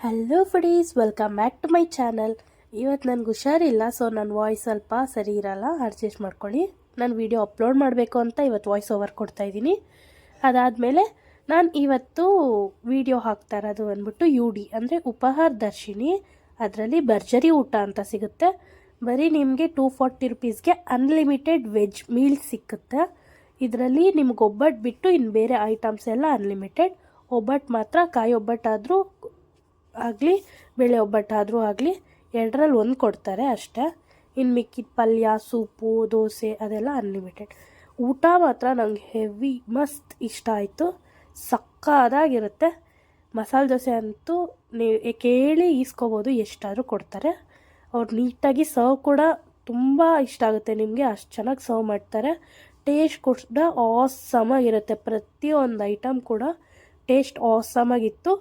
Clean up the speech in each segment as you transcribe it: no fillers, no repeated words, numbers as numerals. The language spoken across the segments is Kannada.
Hello foodies, welcome back to my channel. ಇವತ್ತು ನನಗೆ ಹುಷಾರಿಲ್ಲ, ಸೊ ನನ್ನ ವಾಯ್ಸ್ ಸ್ವಲ್ಪ ಸರಿ ಇರಲ್ಲ, ಅಡ್ಜಸ್ಟ್ ಮಾಡ್ಕೊಳ್ಳಿ. ನಾನು ವಿಡಿಯೋ ಅಪ್ಲೋಡ್ ಮಾಡಬೇಕು ಅಂತ ಇವತ್ತು ವಾಯ್ಸ್ ಓವರ್ ಕೊಡ್ತಾಯಿದ್ದೀನಿ. ಅದಾದಮೇಲೆ ನಾನು ಇವತ್ತು ವಿಡಿಯೋ ಹಾಕ್ತಾ ಇರೋದು ಅಂದ್ಬಿಟ್ಟು UD ಅಂದರೆ ಉಪಹಾರ ದರ್ಶಿನಿ. ಅದರಲ್ಲಿ ಭರ್ಜರಿ ಊಟ ಅಂತ ಸಿಗುತ್ತೆ. ಬರೀ ನಿಮಗೆ 240 ರುಪೀಸ್ಗೆ ಅನ್ಲಿಮಿಟೆಡ್ ವೆಜ್ ಮೀಲ್ಸ್ ಸಿಕ್ಕುತ್ತೆ. ಇದರಲ್ಲಿ ನಿಮ್ಗೆ ಒಬ್ಬಟ್ಟು ಬಿಟ್ಟು ಇನ್ನು ಬೇರೆ ಐಟಮ್ಸ್ ಎಲ್ಲ ಅನ್ಲಿಮಿಟೆಡ್. ಒಬ್ಬಟ್ಟು ಮಾತ್ರ ಕಾಯಿ ಒಬ್ಬಟ್ಟಾದರೂ ಆಗಲಿ ಬೇಳೆ ಒಬ್ಬಟ್ಟಾದರೂ ಆಗಲಿ ಎರಡರಲ್ಲಿ ಒಂದು ಕೊಡ್ತಾರೆ ಅಷ್ಟೇ. ಇನ್ನು ಮಿಕ್ಕಿದ ಪಲ್ಯ, ಸೂಪು, ದೋಸೆ ಅದೆಲ್ಲ ಅನ್ಲಿಮಿಟೆಡ್. ಊಟ ಮಾತ್ರ ನಂಗೆ ಹೆವಿ ಮಸ್ತ್ ಇಷ್ಟ ಆಯಿತು. ಸಕ್ಕದಾಗಿರುತ್ತೆ. ಮಸಾಲೆ ದೋಸೆ ಅಂತೂ ನೀವು ಕೇಳಿ ಈಸ್ಕೋಬೋದು, ಎಷ್ಟಾದರೂ ಕೊಡ್ತಾರೆ. ಅವ್ರು ನೀಟಾಗಿ ಸರ್ವ್ ಕೂಡ ತುಂಬ ಇಷ್ಟ ಆಗುತ್ತೆ ನಿಮಗೆ, ಅಷ್ಟು ಚೆನ್ನಾಗಿ ಸರ್ವ್ ಮಾಡ್ತಾರೆ. ಟೇಸ್ಟ್ ಕೂಡ ಆಸಮಾಗಿರುತ್ತೆ. ಪ್ರತಿಯೊಂದು ಐಟಮ್ ಕೂಡ ಟೇಸ್ಟ್ ಆಸಮಾಗಿತ್ತು.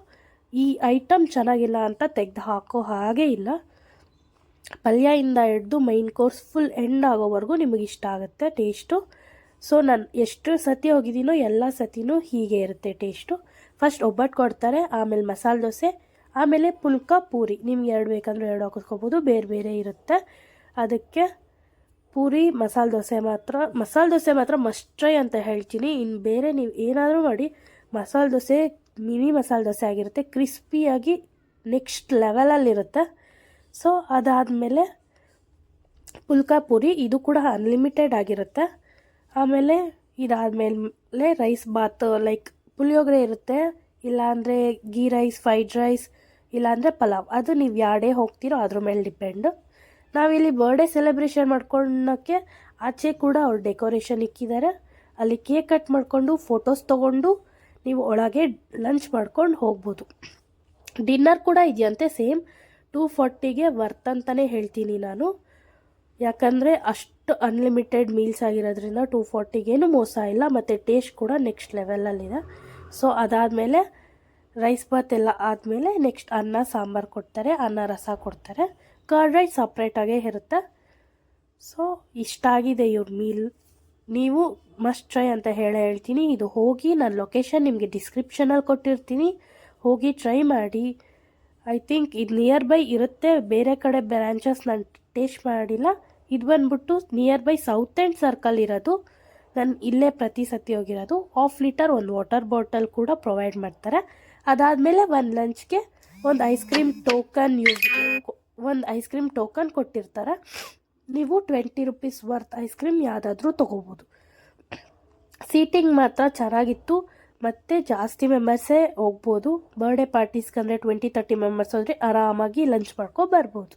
ಈ ಐಟಮ್ ಚೆನ್ನಾಗಿಲ್ಲ ಅಂತ ತೆಗೆದು ಹಾಕೋ ಹಾಗೆ ಇಲ್ಲ. ಪಲ್ಯದಿಂದ ಹಿಡ್ದು ಮೈನ್ ಕೋರ್ಸ್ ಫುಲ್ ಎಂಡ್ ಆಗೋವರೆಗೂ ನಿಮಗೆ ಇಷ್ಟ ಆಗುತ್ತೆ ಟೇಸ್ಟು. ಸೊ ನಾನು ಎಷ್ಟು ಸತಿ ಹೋಗಿದ್ದೀನೋ ಎಲ್ಲ ಸತಿನೂ ಹೀಗೆ ಇರುತ್ತೆ ಟೇಸ್ಟು. ಫಸ್ಟ್ ಒಬ್ಬಟ್ಟು ಕೊಡ್ತಾರೆ, ಆಮೇಲೆ ಮಸಾಲೆ ದೋಸೆ, ಆಮೇಲೆ ಪುಲ್ಕ ಪೂರಿ. ನಿಮ್ಗೆ ಎರಡು ಬೇಕಂದ್ರೆ ಎರಡು ಹಾಕಿಸ್ಕೋಬೋದು, ಬೇರೆ ಬೇರೆ ಇರುತ್ತೆ. ಅದಕ್ಕೆ ಪೂರಿ ಮಸಾಲೆ ದೋಸೆ ಮಾತ್ರ ಮಸ್ಟ್ ಟ್ರೈ ಅಂತ ಹೇಳ್ತೀನಿ. ಇನ್ನು ಬೇರೆ ನೀವು ಏನಾದರೂ ಮಾಡಿ, ಮಸಾಲೆ ದೋಸೆ ಮಿನಿ ಮಸಾಲೆ ದೋಸೆ ಆಗಿರುತ್ತೆ, ಕ್ರಿಸ್ಪಿಯಾಗಿ ನೆಕ್ಸ್ಟ್ ಲೆವೆಲಲ್ಲಿರುತ್ತೆ. ಸೊ ಅದಾದಮೇಲೆ ಪುಲ್ಕ ಪೂರಿ, ಇದು ಕೂಡ ಅನ್ಲಿಮಿಟೆಡ್ ಆಗಿರುತ್ತೆ. ಆಮೇಲೆ ಇದಾದಮೇಲೆ ರೈಸ್ ಬಾತ್, ಲೈಕ್ ಪುಳಿಯೋಗರೆ ಇರುತ್ತೆ, ಇಲ್ಲಾಂದರೆ ಗೀ ರೈಸ್, ಫ್ರೈಡ್ ರೈಸ್, ಇಲ್ಲಾಂದರೆ ಪಲಾವ್. ಅದು ನೀವು ಯಾಡೇ ಹೋಗ್ತೀರೋ ಅದ್ರ ಮೇಲೆ ಡಿಪೆಂಡು. ನಾವಿಲ್ಲಿ ಬರ್ಡೇ ಸೆಲೆಬ್ರೇಷನ್ ಮಾಡ್ಕೊಳ್ಳೋಕ್ಕೆ ಆಚೆ ಕೂಡ ಅವ್ರು ಡೆಕೋರೇಷನ್ ಇಕ್ಕಿದ್ದಾರೆ. ಅಲ್ಲಿ ಕೇಕ್ ಕಟ್ ಮಾಡಿಕೊಂಡು ಫೋಟೋಸ್ ತೊಗೊಂಡು ನೀವು ಒಳಗೆ ಲಂಚ್ ಮಾಡ್ಕೊಂಡು ಹೋಗ್ಬೋದು. ಡಿನ್ನರ್ ಕೂಡ ಇದೆಯಂತೆ, ಸೇಮ್ 240ಗೆ ವರ್ತ್ ಅಂತಲೇ ಹೇಳ್ತೀನಿ ನಾನು. ಯಾಕಂದರೆ ಅಷ್ಟು ಅನ್ಲಿಮಿಟೆಡ್ ಮೀಲ್ಸ್ ಆಗಿರೋದ್ರಿಂದ 240ಗೇನು ಮೋಸ ಇಲ್ಲ, ಮತ್ತು ಟೇಸ್ಟ್ ಕೂಡ ನೆಕ್ಸ್ಟ್ ಲೆವೆಲಲ್ಲಿದೆ. ಸೊ ಅದಾದಮೇಲೆ ರೈಸ್ ಬಾತ್ ಎಲ್ಲ ಆದಮೇಲೆ ನೆಕ್ಸ್ಟ್ ಅನ್ನ ಸಾಂಬಾರು ಕೊಡ್ತಾರೆ, ಅನ್ನ ರಸ ಕೊಡ್ತಾರೆ. ಕರ್ಡ್ ರೈಸ್ ಸಪ್ರೇಟಾಗೇ ಇರುತ್ತೆ. ಸೊ ಇಷ್ಟ ಆಗಿದೆ ಇವ್ರ ಮೀಲ್, ನೀವು ಮಸ್ಟ್ ಟ್ರೈ ಅಂತ ಹೇಳ್ತೀನಿ. ಇದು ಹೋಗಿ ನಾನು ಲೊಕೇಶನ್ ನಿಮಗೆ ಡಿಸ್ಕ್ರಿಪ್ಷನಲ್ಲಿ ಕೊಟ್ಟಿರ್ತೀನಿ, ಹೋಗಿ ಟ್ರೈ ಮಾಡಿ. ಐ ಥಿಂಕ್ ಇದು ನಿಯರ್ ಬೈ ಇರುತ್ತೆ, ಬೇರೆ ಕಡೆ ಬ್ರಾಂಚಸ್ ನಾನು ಟೇಸ್ಟ್ ಮಾಡಿಲ್ಲ. ಇದು ಬಂದ್ಬಿಟ್ಟು near by south end circle ಇರೋದು. ನಾನು ಇಲ್ಲೇ ಪ್ರತಿ ಸತಿ ಹೋಗಿರೋದು. 1/2 ಲೀಟರ್ ಒಂದು ವಾಟರ್ ಬಾಟಲ್ ಕೂಡ ಪ್ರೊವೈಡ್ ಮಾಡ್ತಾರೆ. ಅದಾದಮೇಲೆ ಒಂದು ಲಂಚ್ಗೆ ಒಂದು ಐಸ್ ಕ್ರೀಮ್ ಟೋಕನ್ ಕೊಟ್ಟಿರ್ತಾರೆ. ನೀವು 20 ರುಪೀಸ್ ವರ್ತ್ ಐಸ್ ಕ್ರೀಮ್ ಯಾವುದಾದ್ರೂ ತೊಗೋಬೋದು. ಸೀಟಿಂಗ್ ಮಾತ್ರ ಚೆನ್ನಾಗಿತ್ತು, ಮತ್ತು ಜಾಸ್ತಿ ಮೆಂಬರ್ಸೇ ಹೋಗ್ಬೋದು. ಬರ್ಡೇ ಪಾರ್ಟೀಸ್ಗಂದರೆ 20-30 ಮೆಂಬರ್ಸ್ ಹೋದರೆ ಆರಾಮಾಗಿ ಲಂಚ್ ಮಾಡ್ಕೊ ಬರ್ಬೋದು.